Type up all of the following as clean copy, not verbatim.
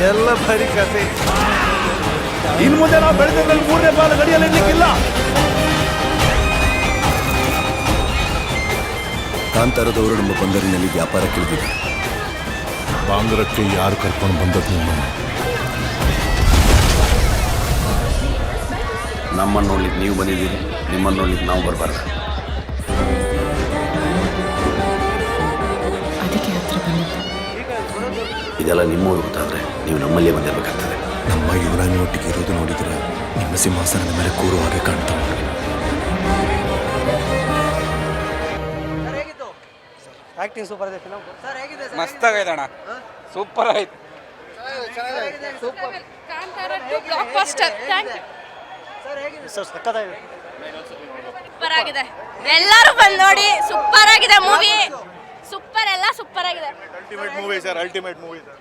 ಎಲ್ಲ ಬರೀ ಕತೆ. ಇನ್ನು ಮುಂದೆ ನಾವು ಬೆಳೆದಲ್ಲಿ 3ನೇ ಬಾಲ ಗಡಿಯಲ್ಲಿ ಇರ್ಲಿಕ್ಕಿಲ್ಲ. ಕಾಂತಾರದವರು ನಮ್ಮ ಬಂದರಿನಲ್ಲಿ ವ್ಯಾಪಾರಕ್ಕಿಳಿದಿದ್ದಾರೆ. ಬಾಂಗ್ರಕ್ಕೆ ಯಾರು ಕರ್ಕೊಂಡು ಬಂದದ್ದು? ನಮ್ಮನ್ನು ನೋಡ್ಲಿಕ್ಕೆ ನೀವು ಬಂದಿದ್ದೀರಿ, ನಿಮ್ಮನ್ನು ನೋಡ್ಲಿಕ್ಕೆ ನಾವು ಬರಬಾರ್ದು. ಇದೆಲ್ಲ ನಿಮ್ಮವ್ರು ಗೊತ್ತಾದರೆ ನೀವು ನಮ್ಮಲ್ಲೇ ಬಂದಿರಬೇಕಾಗ್ತದೆ. ನಮ್ಮ ಯುವರಾಣಿ ಒಟ್ಟಿಗೆ ಇರೋದು ನೋಡಿದರೆ ನಿಮ್ಮ ಸಿಂಹಾಸನದ ಮೇಲೆ ಕೂರುವ ಹಾಗೆ ಕಾಣ್ತಾ ಉಂಟು. ಆಕ್ಟಿಂಗ್ ಸೂಪರ್ ಇದೆ. ಫಿಲಂ ಸರ್ ಹೇಗಿದೆ? ಮಸ್ತ್ ಆಗೈತೆ ಅಣ್ಣ, ಸೂಪರ್ ಆಯ್ತು. Kantara 2 blockbuster. Thank you sir ಹೇಗಿದೆ? ಸರ್ ಸಕ್ಕತ್ತಾಗಿದೆ. ಸೂಪರ್ ಆಗಿದೆ. ಎಲ್ಲರೂ ಬಂದು ನೋಡಿ. ಸೂಪರ್ ಆಗಿದೆ ಮೂವಿ. ಸೂಪರ್, ಎಲ್ಲ ಸೂಪರ್ ಆಗಿದೆ. Ultimate movie sir, ultimate movie sir.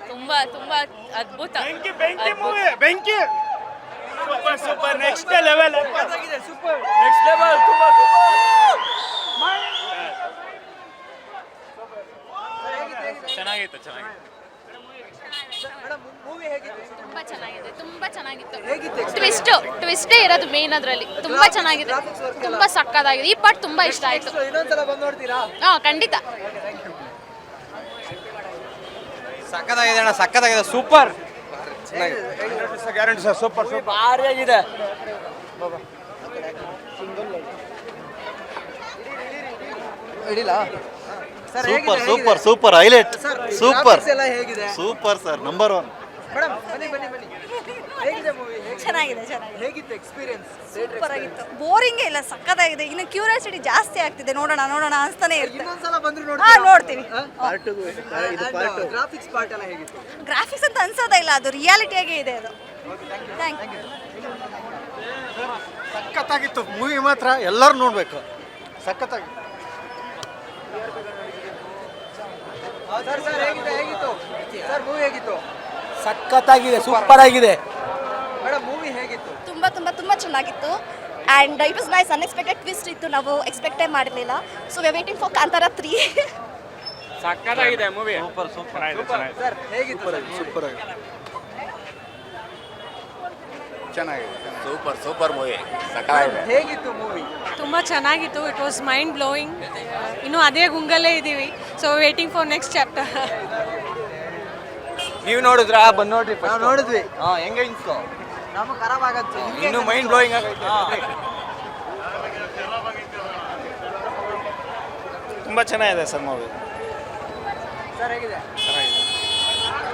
ತುಂಬಾ ತುಂಬಾ ಅದ್ಭುತ. ಬೆಂಕಿ ಮೂವಿ, ಬೆಂಕಿ. Super super, next level. ಸಕ್ಕತ್ತಾಗಿದೆ. Super, next level. ತುಂಬಾ ಚೆನ್ನಾಗಿತ್ತು. ಮೇಡಮ್ ಮೂವಿ ಹೇಗಿದೆ? ತುಂಬಾ ಚೆನ್ನಾಗಿದೆ, ತುಂಬಾ ಚೆನ್ನಾಗಿತ್ತು. ಹೇಗಿತ್ತು? ಟ್ವಿಸ್ಟೇ ಇರೋದು ಮೇನ್ ಅದರಲ್ಲಿ. ತುಂಬಾ ಚೆನ್ನಾಗಿದೆ, ತುಂಬಾ ಸಕ್ಕತ್ತಾಗಿದೆ. ಈ ಪಾರ್ಟ್ ತುಂಬಾ ಇಷ್ಟ ಆಯ್ತು. ಇನ್ನೊಂದ್ಸಲ ಬಂದು ನೋಡ್ತೀರಾ? ಹಾ, ಖಂಡಿತ. ಸಕ್ಕತ್ತಾಗಿದೆ ಅಣ್ಣ, ಸಕ್ಕತ್ತಾಗಿದೆ. Super, guarantee sir. Super super, ಭಾರಿಯಾಗಿದೆ. ಇಡಿಲ್ಲ sir. Super super super, highlight. Super ಎಲ್ಲ ಹೇಗಿದೆ? Super sir, number 1. ಮೇಡಮ್ ಬನ್ನಿ ಬನ್ನಿ ಬನ್ನಿ. ಹೇಗಿದೆ ಮೂವಿ? ಚೆನ್ನಾಗಿದೆ. ಹೇಗಿತ್ತು ಎಕ್ಸ್ಪೀರಿಯನ್ಸ್? ಸೂಪರ್ ಆಗಿತ್ತು. ಬೋರಿಂಗೇ ಇಲ್ಲ, ಸಕ್ಕತ್ತಾಗಿದೆ. ಇನ್ನು ಕ್ಯೂರಿಯಾಸಿಟಿ ಜಾಸ್ತಿ ಆಗ್ತಿದೆ. ನೋಡೋಣ ಅನ್ಸ್ತಾನೆ ಇರುತ್ತೆ. ಇನ್ನೊಂದ್ಸಲ ಬಂದ್ರು ನೋಡ್ತೀವಿ. ಗ್ರಾಫಿಕ್ಸ್ ಪಾರ್ಟ್ ಎಲ್ಲ ಹೇಗಿತ್ತು? ಗ್ರಾಫಿಕ್ಸ್ ಅಂತ ಅನ್ಸೋದೇ ಇಲ್ಲ, ಅದು ರಿಯಾಲಿಟಿಯಾಗೇ ಇದೆ ಅದು. Thank you. ಸಖತ್ತಾಗಿತ್ತು ಮೂವಿ, ಮಾತ್ರ ಎಲ್ಲರೂ ನೋಡಬೇಕು. ಸಖತ್ತಾಗಿತ್ತು ಸರ್. ಸರ್ ಹೇಗಿತ್ತು ಸರ್? ಮೂವಿ ಹೇಗಿತ್ತು? ಸಕ್ಕತ್ತಾಗಿದೆ, ಸೂಪರ್ ಆಗಿದೆ. ಮೇಡಮ್ ಮೂವಿ ಹೇಗಿತ್ತು? ತುಂಬ ತುಂಬ ತುಂಬ ಚೆನ್ನಾಗಿತ್ತು. And it was nice. Unexpected twist ಇತ್ತು, ನಾವು ಎಕ್ಸ್ಪೆಕ್ಟೇ ಮಾಡಿರಲಿಲ್ಲ. So we are waiting for Kantara 3. ಸಕ್ಕತ್ತಾಗಿದೆ ಮೂವಿ. ಸೂಪರ್ ಸೂಪರ್ ಸರ್ ಹೇಗಿತ್ತು? ಸೂಪರ್ ಆಗಿದೆ. ಚೆನ್ನಾಗಿದೆ. ಸೂಪರ್ ಸೂಪರ್ ಮೂವಿ, ಹೇಗಿತ್ತು ಮೂವಿ? ತುಂಬ ಚೆನ್ನಾಗಿತ್ತು. It was mind blowing. ಇನ್ನೂ ಅದೇ ಗುಂಗಲ್ಲೇ ಇದ್ದೀವಿ. So waiting for next chapter. ನೀವು ನೋಡಿದ್ರಾ? ಬಂದು ನೋಡ್ರಿ. ನಾವು ನೋಡಿದ್ವಿ. ಹೆಂಗೆ ಅನ್ಸ್ತು? ನಮಗೆ ಖರಾಬ್ ಆಗತ್ತೆ. ಇನ್ನು ಮೈಂಡ್ ಬ್ಲೋಯಿಂಗ್ ಆಗೈತೆ. ತುಂಬ ಚೆನ್ನಾಗಿದೆ ಸರ್ ಮೂವಿ. ಸರ್ ಹೇಗಿದೆ?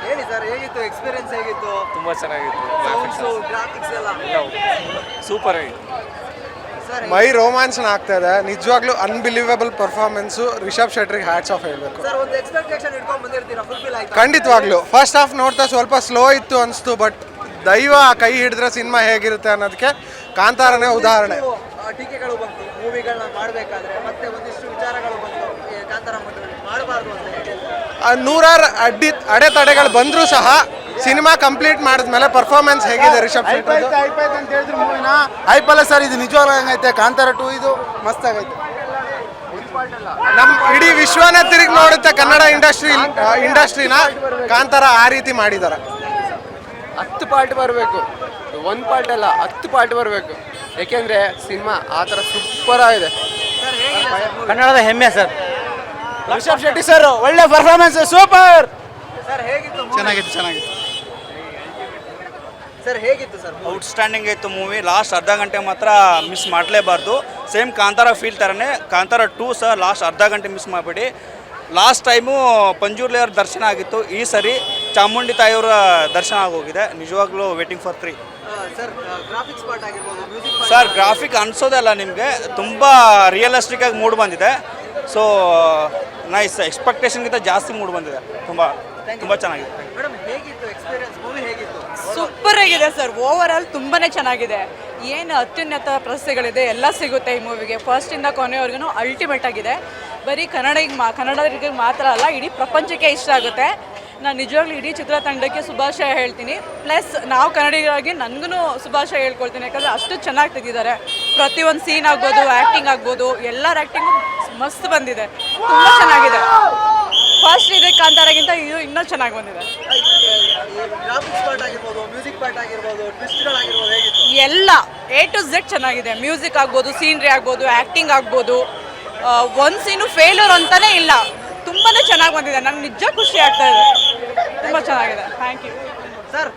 ಹೇಳಿ ಸರ್, ಹೇಗಿತ್ತು ಎಕ್ಸ್ಪೀರಿಯನ್ಸ್? ಹೇಗಿತ್ತು? ತುಂಬಾ ಚೆನ್ನಾಗಿತ್ತು. ಗ್ರಾಫಿಕ್ಸ್ ಎಲ್ಲ ಸೂಪರ್ ಆಗಿದೆ. ಸರ್ ಮೈ ರೋಮಾಂಚನ ಆಗ್ತಾ ಇದೆ ನಿಜವಾಗ್ಲೂ. Unbelievable performance. ರಿಷಬ್ ಶೆಟ್ಟಿಗೆ ಹ್ಯಾಟ್ಸ್ ಆಫ್ ಹೇಳಬೇಕು. ಸರ್ ಒಂದು ಎಕ್ಸ್ಪೆಕ್ಟೇಷನ್ ಇಟ್ಕೊಂಡು ಬಂದಿರ್ತೀರಾ, ಫುಲ್ಫಿಲ್ ಆಯ್ತು? ಖಂಡಿತವಾಗ್ಲೂ ಫಸ್ಟ್ ಹಾಫ್ ನೋಡ್ತಾ ಸ್ವಲ್ಪ ಸ್ಲೋ ಇತ್ತು ಅನಿಸ್ತು. ಬಟ್ ದೈವ ಕೈ ಹಿಡಿದ್ರೆ ಸಿನಿಮಾ ಹೇಗಿರುತ್ತೆ ಅನ್ನೋದಕ್ಕೆ ಕಾಂತಾರನೇ ಉದಾಹರಣೆ. ಟೀಕೆಗಳು ಬಂತು ಮೂವಿಗಳನ್ನ ಮಾಡಬೇಕಾದ್ರೆ, ಮತ್ತೆ ಒಂದಿಷ್ಟು ವಿಚಾರಗಳು ಬಂತು ಕಾಂತಾರ ಮಾಡಬಾರ್ದು ಅಂತ ಹೇಳಿ. ನೂರಾರು ಅಡೆತಡೆಗಳು ಬಂದರೂ ಸಹ ಸಿನಿಮಾ ಕಂಪ್ಲೀಟ್ ಮಾಡಿದ್ಮೇಲೆ ಪರ್ಫಾರ್ಮೆನ್ಸ್ ಹೇಗಿದೆ ರಿಷಬ್ ಶೆಟ್ಟಿ? ಐಪಾಯ್ತು ಅಂತ ಹೇಳಿದ್ರು ಮೂವಿನ ಐಪಲ್ಲ ಸರ್. ಇದು ನಿಜವಾಗ್ಲೂ ಹೆಂಗೈತೆ? ಕಾಂತಾರ 2 ಇದು ಮಸ್ತ್ ಆಗೈತೆ. ನಮ್ಮ ಇಡೀ ವಿಶ್ವನ ತಿರುಗಿ ನೋಡುತ್ತೆ ಕನ್ನಡ ಇಂಡಸ್ಟ್ರಿನ. ಕಾಂತಾರ ಆ ರೀತಿ ಮಾಡಿದ್ದಾರೆ. 10 ಪಾರ್ಟ್ ಬರಬೇಕು, 1 ಪಾರ್ಟ್ ಅಲ್ಲ, 10 ಪಾರ್ಟ್ ಬರಬೇಕು. ಯಾಕೆಂದ್ರೆ ಸಿನಿಮಾ ಆ ಥರ ಸೂಪರ್ ಆಗಿದೆ. ಕನ್ನಡದ ಹೆಮ್ಮೆ ಸರ್. ರಿಷಬ್ ಶೆಟ್ಟಿ ಸರ್ ಒಳ್ಳೆ ಪರ್ಫಾರ್ಮೆನ್ಸ್, ಸೂಪರ್. ಸರ್ ಹೇಗಿತ್ತು? ಚೆನ್ನಾಗಿತ್ತು ಚೆನ್ನಾಗಿತ್ತು ಸರ್ ಹೇಗಿತ್ತು ಸರ್? ಔಟ್ಸ್ಟ್ಯಾಂಡಿಂಗ್ ಇತ್ತು ಮೂವಿ. ಲಾಸ್ಟ್ ಅರ್ಧ ಗಂಟೆ ಮಾತ್ರ ಮಿಸ್ ಮಾಡಲೇಬಾರ್ದು. ಸೇಮ್ ಕಾಂತಾರ ಫೀಲ್ ಥರನೇ ಕಾಂತಾರ 2 ಸರ್. ಲಾಸ್ಟ್ ಅರ್ಧ ಗಂಟೆ ಮಿಸ್ ಮಾಡಿಬಿಡಿ. ಲಾಸ್ಟ್ ಟೈಮು ಪಂಜುರ್ಲಿಯವ್ರ ದರ್ಶನ ಆಗಿತ್ತು, ಈ ಸರಿ ಚಾಮುಂಡಿ ತಾಯಿಯವರ ದರ್ಶನ ಆಗೋಗಿದೆ. ನಿಜವಾಗ್ಲೂ waiting for 3. Sir graphics part ಆಗಿರ್ಬೋದು, ಮ್ಯೂಸಿಕ್ ಸರ್ ಗ್ರಾಫಿಕ್ ಅನಿಸೋದೇ ಅಲ್ಲ ನಿಮಗೆ, ತುಂಬ ರಿಯಲಿಸ್ಟಿಕ್ ಆಗಿ ಮೂಡ್ ಬಂದಿದೆ. ಸೊ ನೈಸ್, ಎಕ್ಸ್ಪೆಕ್ಟೇಷನ್ಗಿಂತ ಜಾಸ್ತಿ ಮೂಡ್ ಬಂದಿದೆ. ತುಂಬ ಚೆನ್ನಾಗಿದೆ. ಮೇಡಮ್ ಹೇಗಿತ್ತು ಎಕ್ಸ್ಪೀರಿಯನ್ಸ್? ಮೂವಿ ಹೇಗಿತ್ತು? ಸೂಪರ್ ಆಗಿದೆ ಸರ್. ಓವರ್ ಆಲ್ ತುಂಬಾ ಚೆನ್ನಾಗಿದೆ. ಏನು ಅತ್ಯುನ್ನತ ಪ್ರಶಸ್ತಿಗಳಿದೆ ಎಲ್ಲ ಸಿಗುತ್ತೆ ಈ ಮೂವಿಗೆ. ಫಸ್ಟಿಂದ ಕೊನೆವರೆಗೂ ಅಲ್ಟಿಮೇಟ್ ಆಗಿದೆ. ಬರೀ ಕನ್ನಡಿಗರಿಗೆ ಮಾತ್ರ ಅಲ್ಲ, ಇಡೀ ಪ್ರಪಂಚಕ್ಕೆ ಇಷ್ಟ ಆಗುತ್ತೆ. ನಾನು ನಿಜವಾಗ್ಲೂ ಇಡೀ ಚಿತ್ರತಂಡಕ್ಕೆ ಶುಭಾಶಯ ಹೇಳ್ತೀನಿ. ಪ್ಲಸ್ ನಾವು ಕನ್ನಡಿಗರಾಗಿ ನನಗೂ ಶುಭಾಶಯ ಹೇಳ್ಕೊಳ್ತೀನಿ. ಯಾಕಂದರೆ ಅಷ್ಟು ಚೆನ್ನಾಗಿ ತೆಗೆದಿದ್ದಾರೆ. ಪ್ರತಿಯೊಂದು ಸೀನ್ ಆಗ್ಬೋದು, ಆ್ಯಕ್ಟಿಂಗ್ ಆಗ್ಬೋದು, ಎಲ್ಲರ ಆ್ಯಕ್ಟಿಂಗು ಮಸ್ತ್ ಬಂದಿದೆ. ತುಂಬ ಚೆನ್ನಾಗಿದೆ. ಫಸ್ಟ್ ಇದೆ ಕಾಂತಾರಗಿಂತ ಇದು ಇನ್ನೂ ಚೆನ್ನಾಗಿ ಬಂದಿದೆ. ಗ್ರಾಫಿಕ್ಸ್ ಪಾರ್ಟ್ ಆಗಿರ್ಬೋದು, ಮ್ಯೂಸಿಕ್ ಪಾರ್ಟ್ ಆಗಿರ್ಬೋದು, ಟ್ವಿಸ್ಟ್ಗಳಾಗಿರ್ಬೋದು, ಹೇಗಿತ್ತು? ಎಲ್ಲ A to Z ಚೆನ್ನಾಗಿದೆ. ಮ್ಯೂಸಿಕ್ ಆಗ್ಬೋದು, ಸೀನ್ರಿ ಆಗ್ಬೋದು, ಆ್ಯಕ್ಟಿಂಗ್ ಆಗ್ಬೋದು. ಒಂದು ಸೀನು ಫೇಲ್ಯೂರ್ ಅಂತಾನೆ ಇಲ್ಲ, ತುಂಬಾ ಚೆನ್ನಾಗಿ ಬಂದಿದೆ. ನಂಗೆ ನಿಜ ಖುಷಿ ಆಗ್ತಾ ಇದೆ, ತುಂಬ ಚೆನ್ನಾಗಿದೆ. Thank you sir.